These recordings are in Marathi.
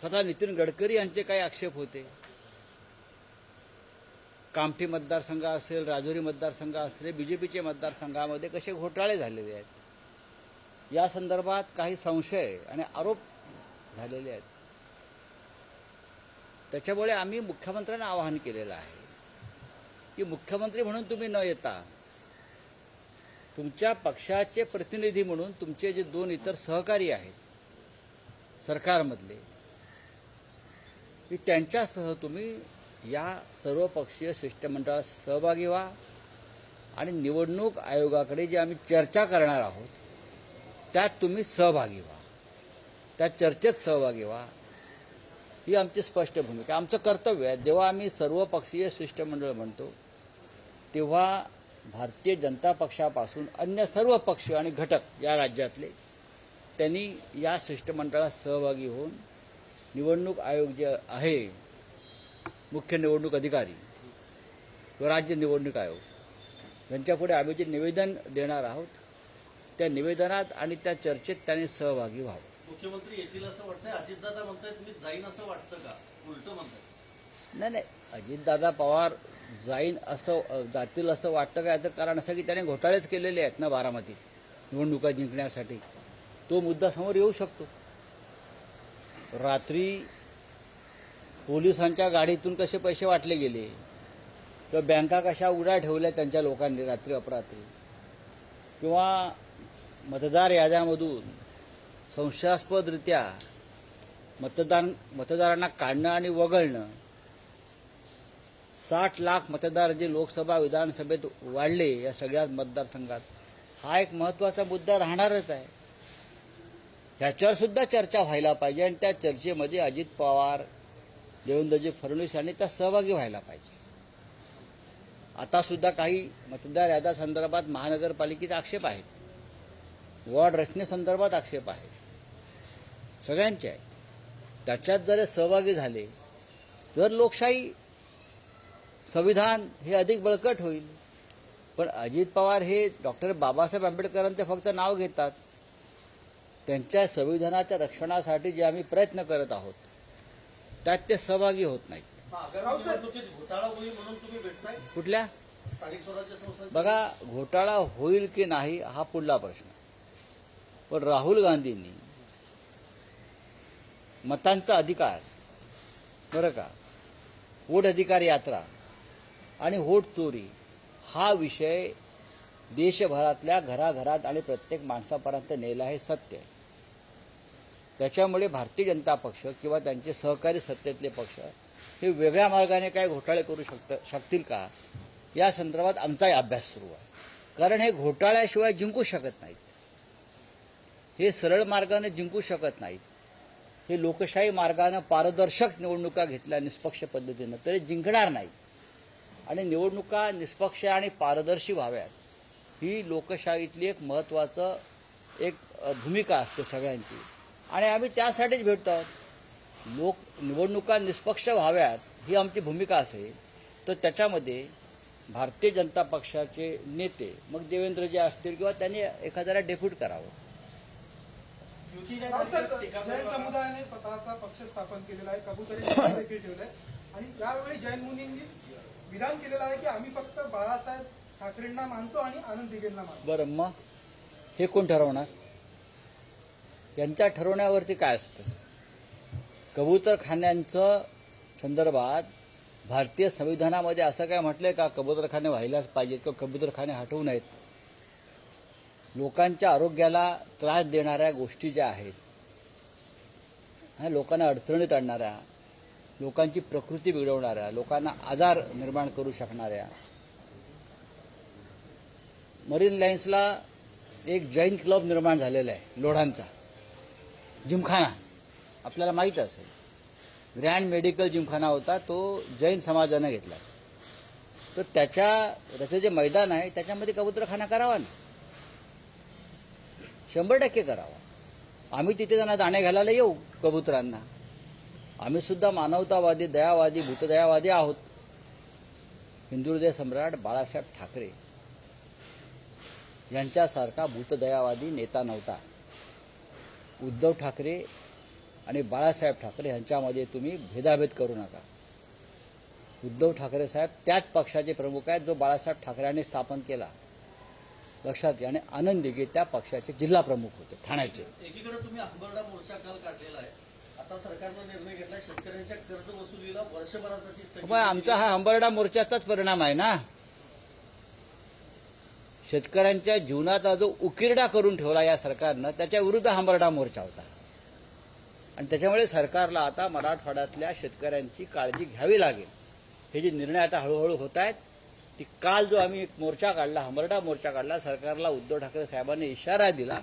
स्वतः नितीन गडकरी यांचे काही आक्षेप होते. कामठी मतदारसंघ असेल, राजुरी मतदारसंघ असेल, बीजेपीचे मतदारसंघामध्ये कसे घोटाळे झालेले आहेत, या संदर्भात काही संशय आणि आरोप झालेले आहेत. त्याच्यामुळे आम्ही मुख्यमंत्र्यांना आवाहन केलेलं आहे की मुख्यमंत्री म्हणून तुम्ही न येता तुमच्या पक्षाचे प्रतिनिधी म्हणून तुमचे जे 2 इतर सहकारी आहेत सरकारमधले, की त्यांच्यासह तुम्ही या सर्वपक्षीय शिष्टमंडळात सहभागी व्हा आणि निवडणूक आयोगाकडे जे आम्ही चर्चा करणार आहोत त्यात तुम्ही सहभागी व्हा, त्या चर्चेत सहभागी व्हा. ही आमची स्पष्ट भूमिका, आमचं कर्तव्य आहे. जेव्हा आम्ही सर्वपक्षीय शिष्टमंडळ म्हणतो तेव्हा भारतीय जनता पक्षापासून अन्य सर्व पक्ष आणि घटक या राज्यातले त्यांनी या शिष्टमंडळात सहभागी होऊन निवडणूक आयोग जे आहे, मुख्य निवडणूक अधिकारी व राज्य निवडणूक आयोग यांच्यापुढे आम्ही जे निवेदन देणार आहोत त्या निवेदनात आणि त्या चर्चेत त्यांनी सहभागी व्हावं. मुख्यमंत्री येतील असं वाटतंय, अजितदादा म्हणतायत मी जाईन असं वाटतं का, उलटं म्हणताय? नाही, अजितदादा पवार जातील असं वाटतं का? याचं कारण असं की त्याने घोटाळेच केलेले आहेत ना बारामतीत निवडणुका जिंकण्यासाठी. तो मुद्दा समोर येऊ शकतो. रात्री पोलिसांच्या गाडीतून कसे पैसे वाटले गेले किंवा बँका कशा उघड्या ठेवल्या त्यांच्या लोकांनी रात्री अपरात्री, किंवा मतदार याद्यामधून संशयास्पदरित्या मतदारांना काढणं आणि वगळणं, 60 लाख मतदार जे लोकसभा विधानसभेत वाढले या सगळ्या मतदारसंघात, हा एक महत्त्वाचा मुद्दा राहणारच आहे. ह्याच्यावर सुद्धा चर्चा व्हायला पाहिजे आणि त्या चर्चेमध्ये अजित पवार, देवेंद्रजी फडणवीस यांनी त्या सहभागी व्हायला पाहिजे. आता सुद्धा काही मतदार याद्या संदर्भात महानगरपालिकेचे आक्षेप आहेत, वॉर्ड रचनेसंदर्भात आक्षेप आहेत, सगळ्यांचे आहेत. त्याच्यात जर सहभागी झाले तर लोकशाही, संविधान हे अधिक बळकट होईल. पण अजित पवार हे डॉक्टर बाबासाहेब आंबेडकरांचे फक्त नाव घेतात. त्यांच्या संविधानाच्या रक्षणासाठी जे आम्ही प्रयत्न करत आहोत त्यात ते सहभागी होत नाहीत. घोटाळा होईल म्हणून तुम्ही भेटताय कुठल्या स्थानिक स्वराज्य संस्था? बघा, घोटाळा होईल की नाही हा पुढला प्रश्न. पण राहुल गांधींनी मतांचा अधिकार, बरं का, वोट अधिकार यात्रा आणि वोट चोरी हा विषय देशभरातल्या घराघरात आणि प्रत्येक माणसापर्यंत नेला हे सत्य आहे. त्याच्यामुळे भारतीय जनता पक्ष किंवा त्यांचे सहकारी सत्तेतले पक्ष हे वेगळ्या मार्गाने काय घोटाळे करू शकतील का, या संदर्भात आमचाही अभ्यास सुरू आहे. कारण हे घोटाळ्याशिवाय जिंकू शकत नाहीत, हे सरळ मार्गाने जिंकू शकत नाहीत. हे लोकशाही मार्गाने पारदर्शक निवडणुका घेतल्या निष्पक्ष पद्धतीनं तरी जिंकणार नाही. आणि निवडणुका निष्पक्ष आणि पारदर्शी व्हाव्यात ही लोकशाहीतली एक महत्त्वाचं एक भूमिका असते सगळ्यांची, आणि आम्ही त्यासाठीच भेटतो आहोत. निवडणुका निष्पक्ष व्हाव्यात ही आमची भूमिका असेल तर त्याच्यामध्ये भारतीय जनता पक्षाचे नेते, मग देवेंद्रजी असतील किंवा त्यांनी एखाद्याला डेप्यूट करावं. जैन समुदायाने स्वतःचा पक्ष स्थापन केलेला आहे, कबुतरी देखील ठेवलंय, आणि यावेळी जैन मुनींनी विधान केलेलं आहे की आम्ही फक्त बाळासाहेब ठाकरेंना मानतो आणि आनंद दिघेंना मानतो. बरं, मग हे कोण ठरवणार? यांच्या ठरवण्यावरती काय असतं? कबूतरखान्यांचं संदर्भात भारतीय संविधानामध्ये असं काय म्हटलंय का कबूतरखाने व्हायलाच पाहिजेत किंवा कबूतरखाने हटवू नयेत? लोकांच्या आरोग्याला त्रास देणाऱ्या गोष्टी ज्या आहेत, लोकांना अडचणीत आणणाऱ्या, लोकांची प्रकृती बिघडवणाऱ्या, लोकांना आजार निर्माण करू शकणाऱ्या, मरीन लाईन्सला एक जैन क्लब निर्माण झालेला आहे, लोढांचा जिमखाना, आपल्याला माहीत असेल. ग्रँड मेडिकल जिमखाना होता, तो जैन समाजानं घेतला. तर त्याचं जे मैदान आहे त्याच्यामध्ये कबूतरखाना करावा ना, 100% करावा. आम्ही तिथे त्यांना दाणे घालायला येऊ कबुतरांना. आम्ही सुद्धा मानवतावादी, दयावादी, भूतदयावादी आहोत. हिंदुहृदय सम्राट बाळासाहेब ठाकरे यांच्यासारखा भूतदयावादी नेता नव्हता. उद्धव ठाकरे आणि बाळासाहेब ठाकरे यांच्यामध्ये तुम्ही भेदाभेद करू नका. उद्धव ठाकरे साहेब त्याच पक्षाचे प्रमुख आहेत जो बाळासाहेब ठाकरेंनी स्थापन केला, लक्षात घ्या. आणि आनंद दिघे त्या पक्षाचे जिल्हा प्रमुख होते ठाण्याचे. एकीकडे तुम्ही हंबरडा मोर्चा काल काढलेला आहे, आता सरकारनं निर्णय घेतला शेतकऱ्यांच्या कर्ज वसुलीला वर्षभरासाठी स्थगिती मग आमचा हा हंबरडा मोर्चाचाच परिणाम आहे ना. शेतकऱ्यांच्या जीवनाचा जो उकिरडा करून ठेवला या सरकारनं, त्याच्या विरुद्ध हंबरडा मोर्चा होता. आणि त्याच्यामुळे सरकारला आता मराठवाड्यातल्या शेतकऱ्यांची काळजी घ्यावी लागेल. हे जे निर्णय आता हळूहळू होत आहेत, ती काल जो आम्ही एक मोर्चा काढला, हंबरडा मोर्चा काढला, सरकारला उद्धव ठाकरे साहेबांनी इशारा दिला,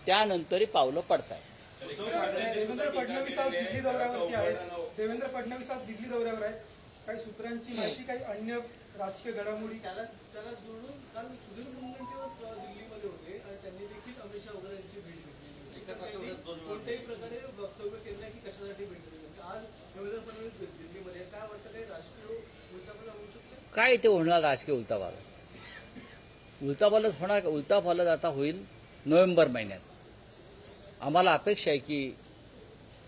त्यानंतरही पावलं पडत आहेत. देवेंद्र फडणवीस आज दिल्ली दौऱ्यावरती आहेत. देवेंद्र फडणवीस आज दिल्ली दौऱ्यावर आहेत. काही सूत्रांची माहिती, काही अन्य राजकीय घडामोडी त्याला जोडून काल सुधीर मुनगंटीवार दिल्लीमध्ये होते आणि त्यांनी देखील अमित शहा वगैरे यांची भेट घेतली. एकाच आठवड्यात दोन वेळा. कोणत्याही प्रकारे वक्तव्य केलं नाही की कशासाठी भेट घेतली. आज देवेंद्र फडणवीस दिल्लीमध्ये काय वाटतं, काही राजकीय उलटापालट होऊ शकते? काय ते होणार राजकीय उलथापालथ? उलथापालथ होणार का? उलथापालथ आता होईल नोव्हेंबर महिन्यात. आम्हाला अपेक्षा आहे की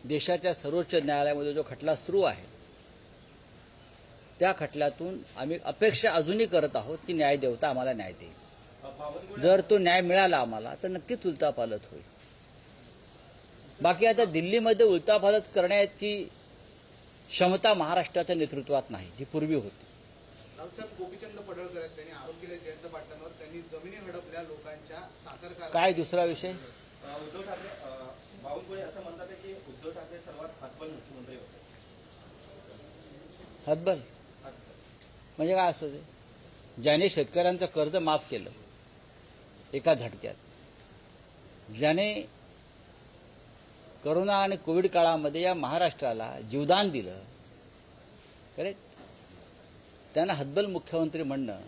देशाच्या सर्वोच्च न्यायालयामध्ये जो खटला सुरू आहे, त्या खटल्यातून आम्ही अपेक्षा अजूनही करत आहोत की न्यायदेवता आम्हाला न्याय देईल. जर तो न्याय मिळाला आम्हाला तर नक्कीच उलथापालथ होईल. बाकी आता दिल्लीमध्ये उलथापालथ करण्याची क्षमता महाराष्ट्राच्या नेतृत्वात नाही, जी पूर्वी होती. रावसाहेब गोपीचंद पडळकर आहेत, त्यांनी आरोप केले जयंत पाटलांवर, त्यांनी जमिनी हडपल्या लोकांच्या साखर कारखान्यात. काय दुसरा विषय? उद्धव ठाकरे बावनकुळे असं म्हणतात की उद्धव ठाकरे सर्वात हतबल मुख्यमंत्री होते. हतबल म्हणजे काय असतं ते? ज्याने शेतकऱ्यांचं कर्ज माफ केलं एका झटक्यात, ज्याने करोना आणि कोविड काळामध्ये या महाराष्ट्राला जीवदान दिलं, करेक्ट, त्यांना हतबल मुख्यमंत्री म्हणणं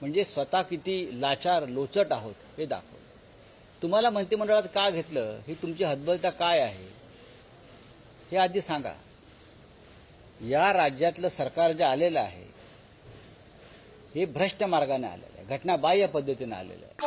म्हणजे स्वतः किती लाचार लोचट आहोत हे दाखवलं. तुम्हाला मंत्रिमंडळात का घेतलं, ही तुमची हतबलता काय आहे हे आधी सांगा. या राज्यातलं सरकार जे आलेलं आहे हे भ्रष्ट मार्गाने आलेलं आहे, घटनाबाह्य पद्धतीने आलेलं आहे.